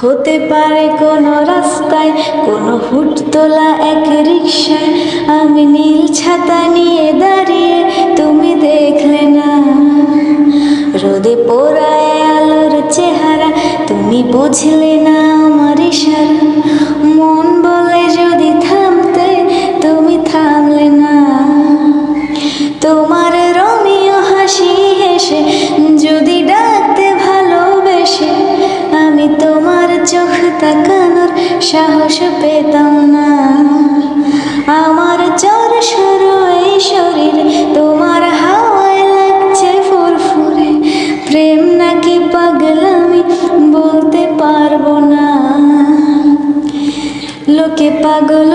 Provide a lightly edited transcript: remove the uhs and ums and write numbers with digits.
হতে পারে কোনো রাস্তায়, কোনো হুটতোলা এক রিকশায় আমি নীল ছাতা নিয়ে দাঁড়িয়ে, তুমি দেখলে না। রোদে পোড়ায় আলোর চেহারা, তুমি বুঝলে না আমার ইশারা। মন বলে যদি থামতে, তুমি থামলে না। তোমার রোমিও হাসি হেসে যদি ডাকতে ভালোবেসে, আমি তোমার চোখ তাকানোর সাহস পেতাম না। আমার জ্বর সরু এই শরীর তোমার হাওয়ায় লাগছে ফুরফুরে। প্রেম নাকি পাগলামি বলতে পারবো না। লোকে পাগল